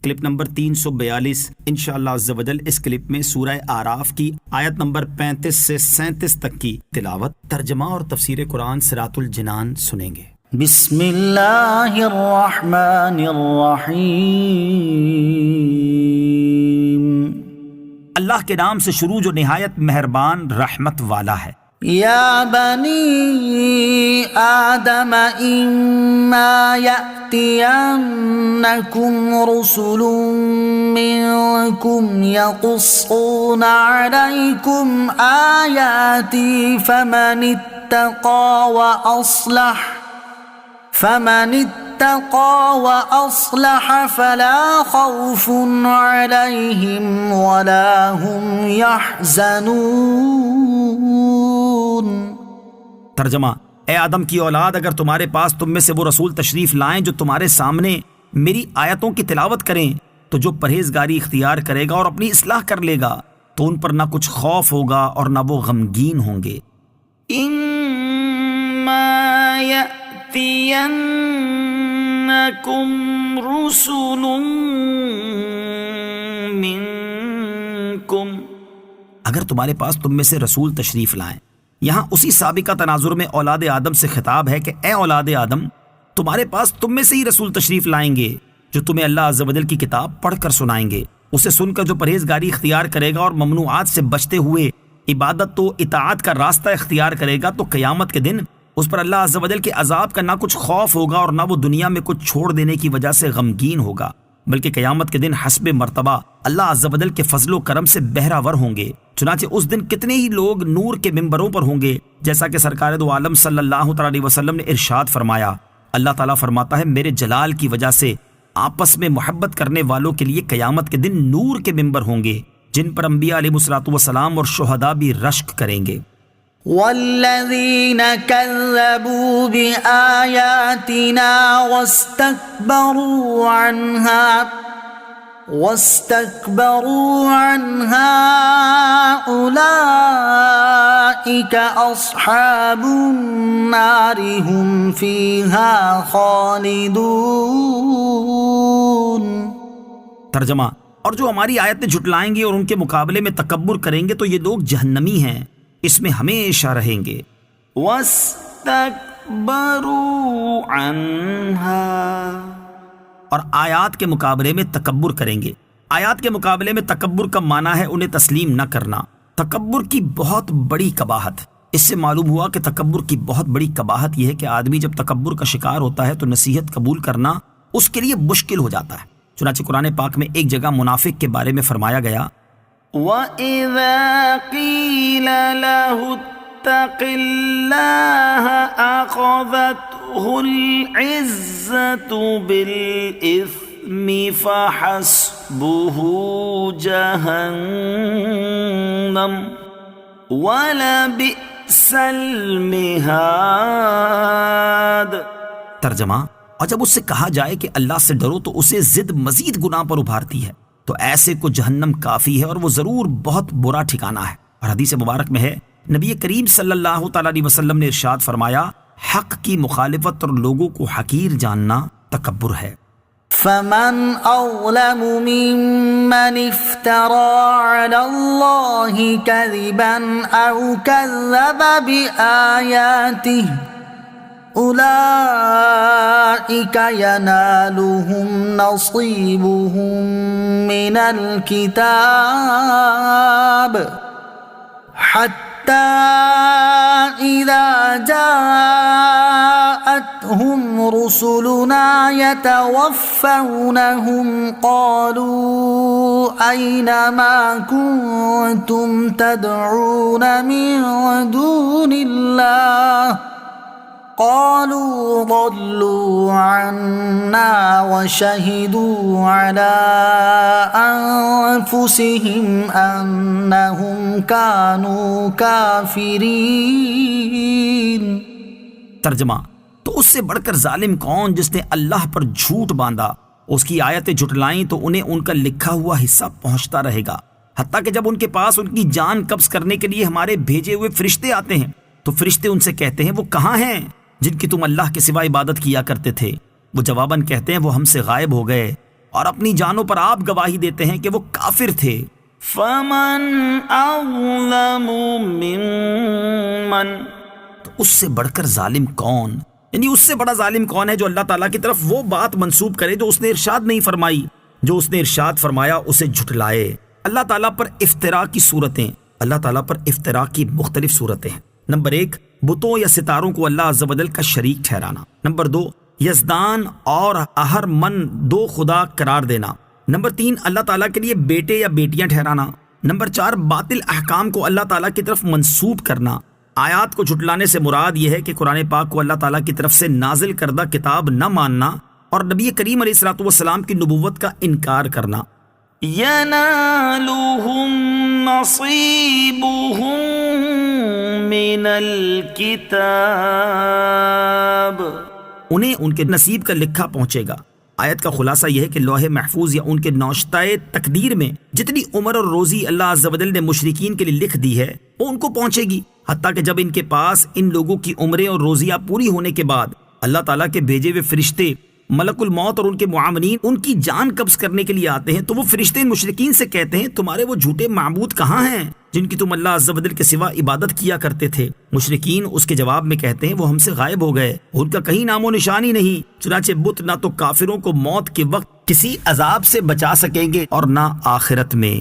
Clip number 342 انشاءاللہ عز و جل۔ اس کلپ میں سورہ اعراف کی آیت نمبر 35 سے 37 تک کی تلاوت، ترجمہ اور تفسیر قرآن صراط الجنان سنیں گے۔ بسم اللہ الرحمن الرحیم۔ اللہ کے نام سے شروع جو نہایت مہربان رحمت والا ہے۔ یا بنی آدم اما یأتینکم رسل منکم یقصون علیکم آیاتی فمن اتقى وأصلح فلا خوف عليهم ولا هم يحزنون۔ ترجمہ: اے آدم کی اولاد، اگر تمہارے پاس تم میں سے وہ رسول تشریف لائیں جو تمہارے سامنے میری آیتوں کی تلاوت کریں، تو جو پرہیزگاری اختیار کرے گا اور اپنی اصلاح کر لے گا تو ان پر نہ کچھ خوف ہوگا اور نہ وہ غمگین ہوں گے۔ يأتينكم رسل منكم، اگر تمہارے پاس تم میں سے رسول تشریف لائیں، یہاں اسی سابقہ تناظر میں اولاد آدم سے خطاب ہے کہ اے اولاد آدم، تمہارے پاس تم میں سے ہی رسول تشریف لائیں گے جو تمہیں اللہ عز و جل کی کتاب پڑھ کر سنائیں گے۔ اسے سن کر جو پرہیزگاری اختیار کرے گا اور ممنوعات سے بچتے ہوئے عبادت و اطاعت کا راستہ اختیار کرے گا تو قیامت کے دن اس پر اللہ عز و جل کے عذاب کا نہ کچھ خوف ہوگا اور نہ وہ دنیا میں کچھ چھوڑ دینے کی وجہ سے غمگین ہوگا، بلکہ قیامت کے دن حسب مرتبہ اللہ عز و جل کے فضل و کرم سے بہرہ ور ہوں گے۔ چنانچہ اس دن کتنے ہی لوگ نور کے ممبروں پر ہوں گے، جیسا کہ سرکار دو عالم صلی اللہ علیہ وسلم نے ارشاد فرمایا۔ اللہ تعالیٰ فرماتا ہے، میرے جلال کی وجہ سے آپس میں محبت کرنے والوں کے لیے قیامت کے دن نور کے ممبر ہوں گے، جن پر انبیاء علیہ الصلوۃ اور شہداء بھی رشک کریں گے۔ والذین کذبوا بآیاتنا واستكبروا عنها أولئك أصحاب النار هم فيها خالدون۔ ترجمہ: اور جو ہماری آیتیں جھٹلائیں گے اور ان کے مقابلے میں تکبر کریں گے تو یہ لوگ جہنمی ہیں، اس میں ہمیشہ رہیں گے۔ واستكبروا عنها، اور آیات کے مقابلے میں تکبر کریں گے۔ آیات کے مقابلے میں تکبر کا معنی ہے انہیں تسلیم نہ کرنا۔ تکبر کی بہت بڑی قباحت، اس سے معلوم ہوا کہ تکبر کی بہت بڑی قباحت یہ ہے کہ آدمی جب تکبر کا شکار ہوتا ہے تو نصیحت قبول کرنا اس کے لیے مشکل ہو جاتا ہے۔ چنانچہ قرآن پاک میں ایک جگہ منافق کے بارے میں فرمایا گیا، وَإِذَا قِيلَ لَهُ اتَّقِ اللَّهَ أَخَذَتْهُ الْعِزَّةُ بِالْإِثْمِ فَحَسْبُهُ جَهَنَّمُ وَلَبِئْسَ الْمِهَادُ۔ ترجمہ: اور جب اس سے کہا جائے کہ اللہ سے ڈرو تو اسے ضد مزید گناہ پر ابھارتی ہے، تو ایسے کو جہنم کافی ہے اور وہ ضرور بہت برا ٹھکانہ ہے۔ اور حدیث مبارک میں ہے، نبی کریم صلی اللہ تعالی علیہ وسلم نے ارشاد فرمایا، حق کی مخالفت اور لوگوں کو حقیر جاننا تکبر ہے۔ فمن أظلم ممن افترى على الله كذبا أو كذب بآياته أولئك ينالهم نصيبهم من الكتاب حتى إذا جاءتهم رسلنا يتوفونهم قالوا أين ما كنتم تدعون من دون الله قالوا ضلوا عنا وشهدوا على أنفسهم أنهم كانوا كافرين۔ ترجمہ: تو اس سے بڑھ کر ظالم کون جس نے اللہ پر جھوٹ باندھا، اس کی آیتیں جھٹلائیں تو انہیں ان کا لکھا ہوا حصہ پہنچتا رہے گا، حتیٰ کہ جب ان کے پاس ان کی جان قبض کرنے کے لیے ہمارے بھیجے ہوئے فرشتے آتے ہیں تو فرشتے ان سے کہتے ہیں، وہ کہاں ہیں جن کی تم اللہ کے سوا عبادت کیا کرتے تھے؟ وہ جواباً کہتے ہیں، وہ ہم سے غائب ہو گئے اور اپنی جانوں پر آپ گواہی دیتے ہیں کہ وہ کافر تھے۔ فمن اظلم ممن، تو اس سے بڑھ کر ظالم کون، یعنی اس سے بڑا ظالم کون ہے جو اللہ تعالیٰ کی طرف وہ بات منسوب کرے جو اس نے ارشاد نہیں فرمائی، جو اس نے ارشاد فرمایا اسے جھٹلائے۔ اللہ تعالیٰ پر افطرا کی صورتیں، اللہ تعالیٰ پر افطرا کی مختلف صورتیں ہیں۔ نمبر 1، بتوں یا ستاروں کو اللہ عز و جل کا شریک ٹھہرانا۔ نمبر 2، یزدان اور اہرمن 2 خدا قرار دینا۔ نمبر 3، اللہ تعالیٰ کے لیے بیٹے یا بیٹیاں ٹھہرانا۔ نمبر 4، باطل احکام کو اللہ تعالیٰ کی طرف منسوب کرنا۔ آیات کو جھٹلانے سے مراد یہ ہے کہ قرآن پاک کو اللہ تعالیٰ کی طرف سے نازل کردہ کتاب نہ ماننا اور نبی کریم علیہ الصلوۃ والسلام کی نبوت کا انکار کرنا۔ ینالہم نصیبہم من الکتاب، انہیں ان کے نصیب کا لکھا پہنچے گا۔ آیت کا خلاصہ یہ ہے کہ لوح محفوظ یا ان کے نوشتہ تقدیر میں جتنی عمر اور روزی اللہ عز و جل نے مشرکین کے لیے لکھ دی ہے وہ ان کو پہنچے گی، حتیٰ کہ جب ان کے پاس ان لوگوں کی عمریں اور روزیاں پوری ہونے کے بعد اللہ تعالیٰ کے بھیجے ہوئے فرشتے ملک الموت اور ان کے معاونین ان کی جان قبض کرنے کے لیے آتے ہیں، تو وہ فرشتے ان مشرکین سے کہتے ہیں تمہارے وہ جھوٹے معبود کہاں ہیں جن کی تم اللہ عز و جل کے سوا عبادت کیا کرتے تھے؟ مشرکین اس کے جواب میں کہتے ہیں وہ ہم سے غائب ہو گئے، ان کا کہیں نام و نشان ہی نہیں۔ چنانچہ بت نہ تو کافروں کو موت کے وقت کسی عذاب سے بچا سکیں گے اور نہ آخرت میں۔